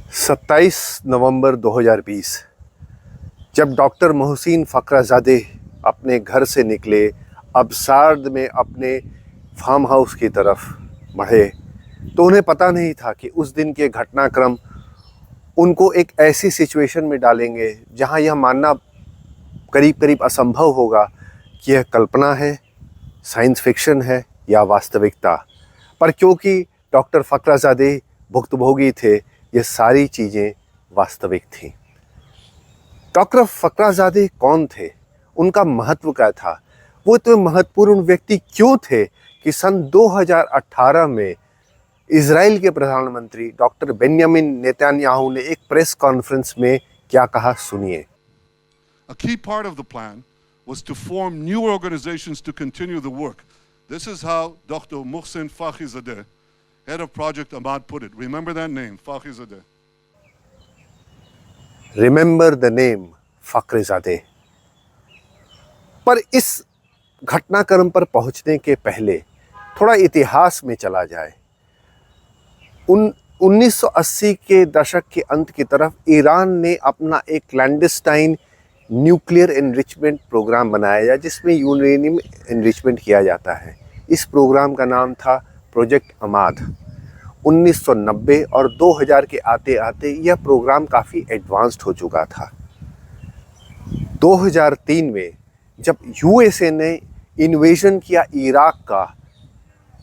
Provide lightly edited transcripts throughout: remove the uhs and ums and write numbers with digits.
27 नवंबर 2020 जब डॉक्टर मोहसिन फ़खराज़ादे अपने घर से निकले, अब्सार्द में अपने फार्म हाउस की तरफ बढ़े, तो उन्हें पता नहीं था कि उस दिन के घटनाक्रम उनको एक ऐसी सिचुएशन में डालेंगे जहां यह मानना करीब करीब असंभव होगा कि यह कल्पना है, साइंस फिक्शन है या वास्तविकता। पर क्योंकि डॉक्टर फ़खराज़ादे भुक्तभोगी थे, ये सारी चीज़ें वास्तविक थीं। डॉक्टर फ़खराज़ादे कौन थे? उनका महत्व क्या था? वो तो महत्वपूर्ण व्यक्ति क्यों थे कि सन 2018 में इज़राइल के प्रधानमंत्री डॉक्टर बेंयामिन नेतन्याहू ने एक प्रेस कॉन्फ्रेंस में क्या कहा, सुनिए। A key part of the plan was to form new organizations to continue the work. This is how Dr. Mohsen Fakhrizadeh, head of Project Ahmad, put it. Remember that name, Fakhrizadeh. Remember the name Fakhrizadeh. पर इस घटनाक्रम पर पहुंचने के पहले थोड़ा इतिहास में चला जाए। 1980 के दशक के अंत की तरफ ईरान ने अपना एक क्लैंडस्टाइन न्यूक्लियर एनरिचमेंट प्रोग्राम बनाया जिसमें यूरेनियम एनरिचमेंट किया जाता है। इस प्रोग्राम का नाम था प्रोजेक्ट अमाद। 1990 और 2000 के आते आते यह प्रोग्राम काफ़ी एडवांस्ड हो चुका था। 2003 में जब यूएसए ने इन्वेजन किया इराक का,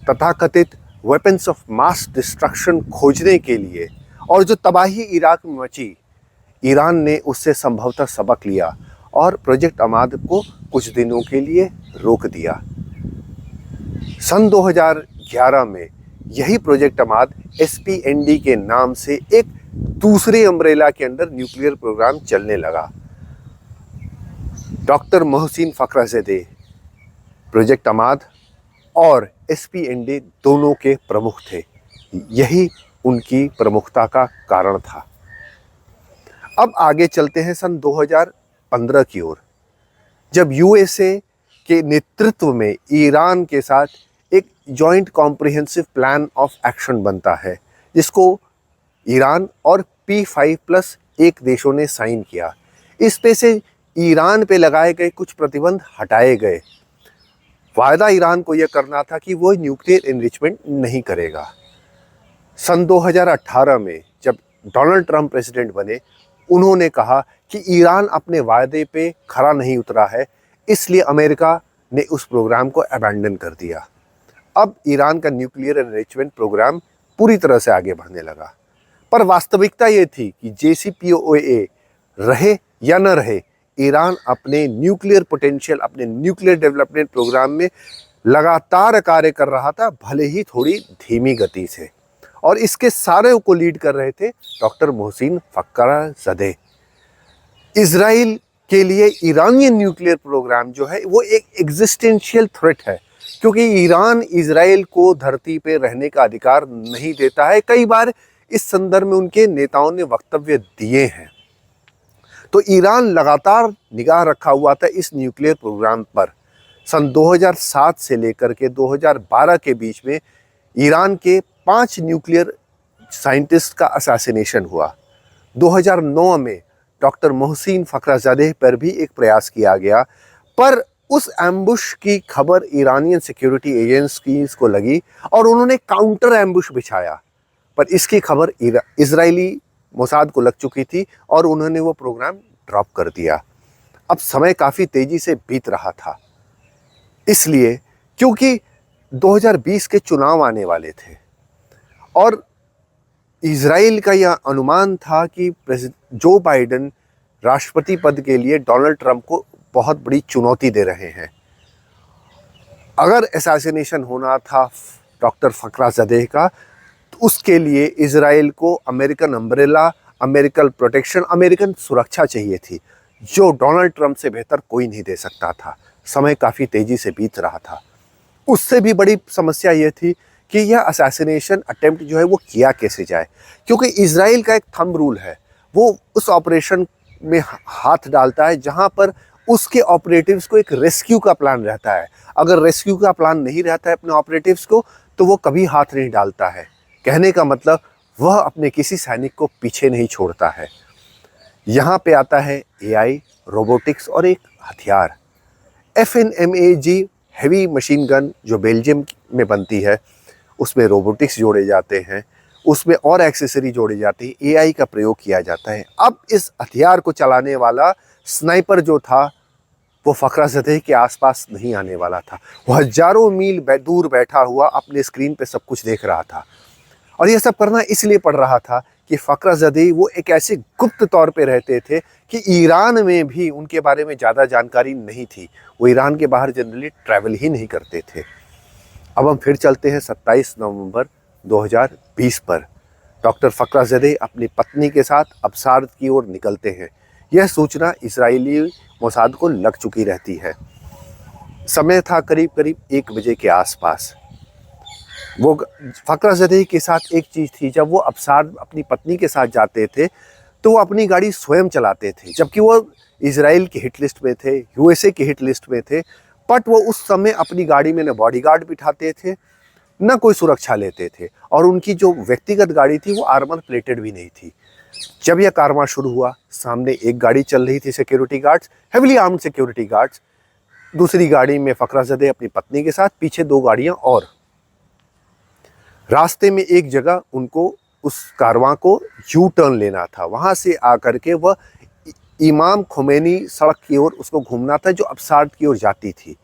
तथाकथित वेपन्स ऑफ मास डिस्ट्रक्शन खोजने के लिए, और जो तबाही इराक में मची, ईरान ने उससे संभवतः सबक लिया और प्रोजेक्ट अमाद को कुछ दिनों के लिए रोक दिया। सन 2011 में यही प्रोजेक्ट अमाद SPND के नाम से एक दूसरे अम्ब्रेला के अंडर न्यूक्लियर प्रोग्राम चलने लगा। डॉक्टर मोहसिन फ़खराज़ादे प्रोजेक्ट अमाद और SPND दोनों के प्रमुख थे। यही उनकी प्रमुखता का कारण था। अब आगे चलते हैं सन 2015 की ओर, जब USA के नेतृत्व में ईरान के साथ एक joint comprehensive plan of action बनता है, जिसको ईरान और P5+1 देशों ने साइन किया। इस पे से ईरान पे लगाए गए कुछ प्रतिबंध हटाए गए। वायदा ईरान को यह करना था कि वो न्यूक्लियर एनरिचमेंट नहीं करेगा। सन 2018 में जब डोनाल्ड ट्रंप प्रेसिडेंट बने, उन्होंने कहा कि ईरान अपने वायदे पे खरा नहीं उतरा है, इसलिए अमेरिका ने उस प्रोग्राम को अबैंडन कर दिया। अब ईरान का न्यूक्लियर एनरिचमेंट प्रोग्राम पूरी तरह से आगे बढ़ने लगा। पर वास्तविकता ये थी कि JCPOA रहे या न रहे, ईरान अपने न्यूक्लियर पोटेंशियल, अपने न्यूक्लियर डेवलपमेंट प्रोग्राम में लगातार कार्य कर रहा था, भले ही थोड़ी धीमी गति से। और इसके सारे को लीड कर रहे थे डॉक्टर मोहसिन फ़खराज़ादे। इज़राइल के लिए ईरानियन न्यूक्लियर प्रोग्राम जो है वो एक एग्जिस्टेंशियल थ्रेट है, क्योंकि ईरान इज़राइल को धरती पे रहने का अधिकार नहीं देता है। कई बार इस संदर्भ में उनके नेताओं ने वक्तव्य दिए हैं। तो ईरान लगातार निगाह रखा हुआ था इस न्यूक्लियर प्रोग्राम पर। सन 2007 से लेकर के 2012 के बीच में ईरान के 5 न्यूक्लियर साइंटिस्ट का असैसिनेशन हुआ। 2009 में डॉक्टर मोहसिन फ़खराज़ादे पर भी एक प्रयास किया गया, पर उस एम्बुश की खबर ईरानियन सिक्योरिटी एजेंसीज को लगी और उन्होंने काउंटर एम्बुश बिछाया, पर इसकी खबर इजरायली मोसाद को लग चुकी थी और उन्होंने वो प्रोग्राम ड्रॉप कर दिया। अब समय काफ़ी तेज़ी से बीत रहा था, इसलिए क्योंकि 2020 के चुनाव आने वाले थे और इज़राइल का यह अनुमान था कि जो बाइडेन राष्ट्रपति पद के लिए डोनाल्ड ट्रंप को बहुत बड़ी चुनौती दे रहे हैं। अगर असैसिनेशन होना था डॉक्टर फ़खराज़ादे का, तो उसके लिए इज़राइल को American umbrella, American protection, American सुरक्षा चाहिए थी, जो डोनाल्ड ट्रंप से बेहतर कोई नहीं दे सकता था। समय काफ़ी तेज़ी से बीत रहा था। उससे भी बड़ी समस्या यह थी कि यह असैसिनेशन अटेम्प्ट जो है वो किया कैसे जाए, क्योंकि इज़राइल का एक थंब रूल है, वो उस ऑपरेशन में हाथ डालता है जहां पर उसके ऑपरेटिव्स को एक रेस्क्यू का प्लान रहता है। अगर रेस्क्यू का प्लान नहीं रहता है अपने ऑपरेटिव्स को, तो वो कभी हाथ नहीं डालता है। कहने का मतलब वह अपने किसी सैनिक को पीछे नहीं छोड़ता है। यहाँ पे आता है AI, रोबोटिक्स और एक हथियार FNMAG हैवी मशीन गन जो बेल्जियम में बनती है। उसमें रोबोटिक्स जोड़े जाते हैं, उसमें और एक्सेसरी जोड़ी जाती है, AI का प्रयोग किया जाता है। अब इस हथियार को चलाने वाला स्नाइपर जो था वो फखराज़दह के आसपास नहीं आने वाला था। वो हजारों मील दूर बैठा हुआ अपने स्क्रीन पे सब कुछ देख रहा था और ये सब करना इसलिए पड़ रहा था कि फखराज़दह वो एक ऐसे गुप्त तौर पे रहते थे कि ईरान में भी उनके बारे में ज़्यादा जानकारी नहीं थी। वो ईरान के बाहर जनरली ट्रैवल ही नहीं करते थे। अब हम फिर चलते हैं 27 नवंबर 2020 पर। डॉक्टर फखराज़दह अपनी पत्नी के साथ अब्साद की ओर निकलते हैं। यह सूचना इजरायली मोसाद को लग चुकी रहती है। समय था करीब करीब 1 बजे के आसपास। वो फखराज़दह के साथ एक चीज़ थी, जब वो अब्साद अपनी पत्नी के साथ जाते थे तो वो अपनी गाड़ी स्वयं चलाते थे, जबकि वो इजराइल की हिट लिस्ट में थे, USA की हिट लिस्ट में थे। बट वो उस समय अपनी गाड़ी में न बॉडीगार्ड बिठाते थे न कोई सुरक्षा लेते थे और उनकी जो व्यक्तिगत गाड़ी थी वो आर्मर प्लेटेड भी नहीं थी। जब यह कारवां शुरू हुआ, सामने एक गाड़ी चल रही थी security guards, heavily armed security guards, दूसरी गाड़ी में फखराज़दह अपनी पत्नी के साथ, पीछे 2 गाड़ियां और। रास्ते में एक जगह उनको उस कारवां को यू टर्न लेना था, वहां से आकर के वह इमाम खोमेनी सड़क की ओर उसको घूमना था जो अब्साद की ओर जाती थी।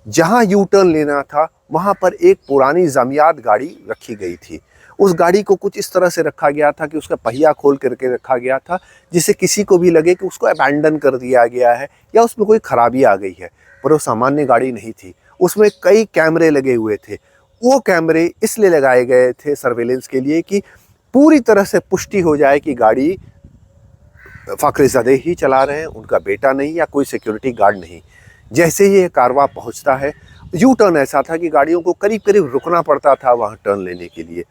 जहां यू टर्न लेना था वहां पर एक पुरानी जामियात गाड़ी रखी गई थी। उस गाड़ी को कुछ इस तरह से रखा गया था कि उसका पहिया खोल करके रखा गया था, जिससे किसी को भी लगे कि उसको अबैंडन कर दिया गया है या उसमें कोई खराबी आ गई है। पर वो सामान्य गाड़ी नहीं थी, उसमें कई कैमरे लगे हुए थे। वो कैमरे इसलिए लगाए गए थे सर्वेलेंस के लिए कि पूरी तरह से पुष्टि हो जाए कि गाड़ी फखराज़दह ही चला रहे हैं, उनका बेटा नहीं या कोई सिक्योरिटी गार्ड नहीं। जैसे ही ये कारवां पहुंचता है, यू टर्न ऐसा था कि गाड़ियों को करीब करीब रुकना पड़ता था वहां टर्न लेने के लिए।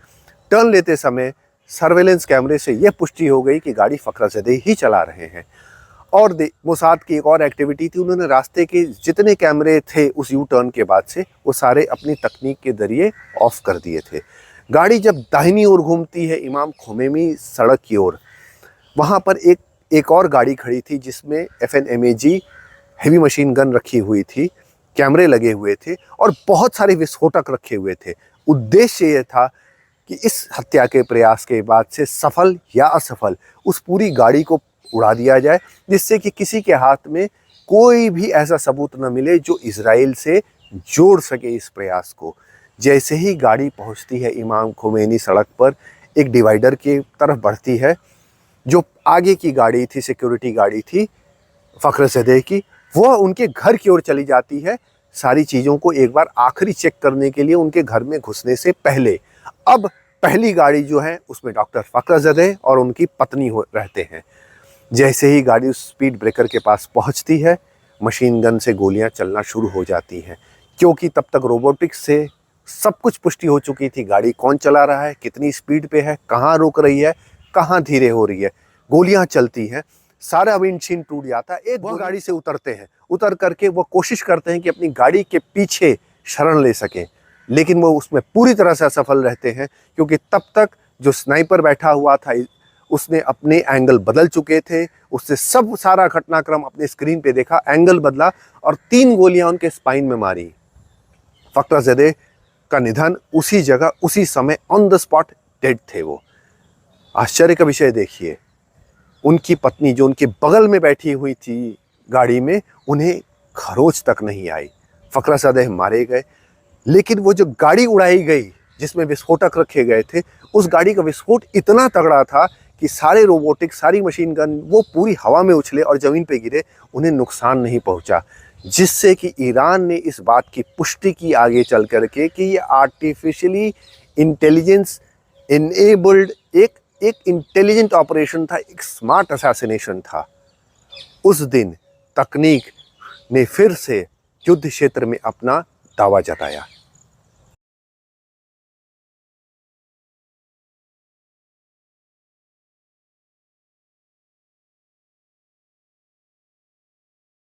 टर्न लेते समय सर्वेलेंस कैमरे से यह पुष्टि हो गई कि गाड़ी फखराज़दह ही चला रहे हैं। और मोसाद की एक और एक्टिविटी थी, उन्होंने रास्ते के जितने कैमरे थे उस यू टर्न के बाद से वो सारे अपनी तकनीक के जरिए ऑफ कर दिए थे। गाड़ी जब दाहिनी ओर घूमती है इमाम खोमेनी सड़क की ओर, वहाँ पर एक और गाड़ी खड़ी थी जिसमें FNMAG हैवी मशीन गन रखी हुई थी, कैमरे लगे हुए थे और बहुत सारे विस्फोटक रखे हुए थे। उद्देश्य यह था कि इस हत्या के प्रयास के बाद से सफल या असफल उस पूरी गाड़ी को उड़ा दिया जाए, जिससे कि किसी के हाथ में कोई भी ऐसा सबूत न मिले जो इजराइल से जोड़ सके इस प्रयास को। जैसे ही गाड़ी पहुंचती है इमाम खोमेनी सड़क पर, एक डिवाइडर की तरफ बढ़ती है। जो आगे की गाड़ी थी, सिक्योरिटी गाड़ी थी फखराज़दह की, वह उनके घर की ओर चली जाती है, सारी चीज़ों को एक बार आखिरी चेक करने के लिए उनके घर में घुसने से पहले। अब पहली गाड़ी जो है उसमें डॉक्टर फखराज़दह और उनकी पत्नी रहते हैं। जैसे ही गाड़ी उस स्पीड ब्रेकर के पास पहुंचती है, मशीन गन से गोलियां चलना शुरू हो जाती हैं, क्योंकि तब तक रोबोटिक्स से सब कुछ पुष्टि हो चुकी थी। गाड़ी कौन चला रहा है, कितनी स्पीड पे है, कहाँ रुक रही है, कहाँ धीरे हो रही है। गोलियां चलती हैं, सारा विंडशील्ड टूट जाता है। एक वो गाड़ी से उतरते हैं, उतर करके वो कोशिश करते हैं कि अपनी गाड़ी के पीछे शरण ले सकें, लेकिन वो उसमें पूरी तरह से असफल रहते हैं, क्योंकि तब तक जो स्नाइपर बैठा हुआ था उसने अपने एंगल बदल चुके थे। उससे सारा घटनाक्रम अपने स्क्रीन पे देखा, एंगल बदला और 3 गोलियां उनके स्पाइन में मारी। फखराज़दह का निधन उसी जगह उसी समय ऑन द स्पॉट डेड थे वो। आश्चर्य का विषय देखिए, उनकी पत्नी जो उनके बगल में बैठी हुई थी गाड़ी में, उन्हें खरोच तक नहीं आई। फखराज़दह मारे गए, लेकिन वो जो गाड़ी उड़ाई गई जिसमें विस्फोटक रखे गए थे, उस गाड़ी का विस्फोट इतना तगड़ा था कि सारे रोबोटिक, सारी मशीन गन वो पूरी हवा में उछले और ज़मीन पे गिरे, उन्हें नुकसान नहीं पहुंचा। जिससे कि ईरान ने इस बात की पुष्टि की आगे चल करके कि ये आर्टिफिशियली इंटेलिजेंस इनेबल्ड एक इंटेलिजेंट ऑपरेशन था, एक स्मार्ट असैसिनेशन था। उस दिन तकनीक ने फिर से युद्ध क्षेत्र में अपना दावा जताया।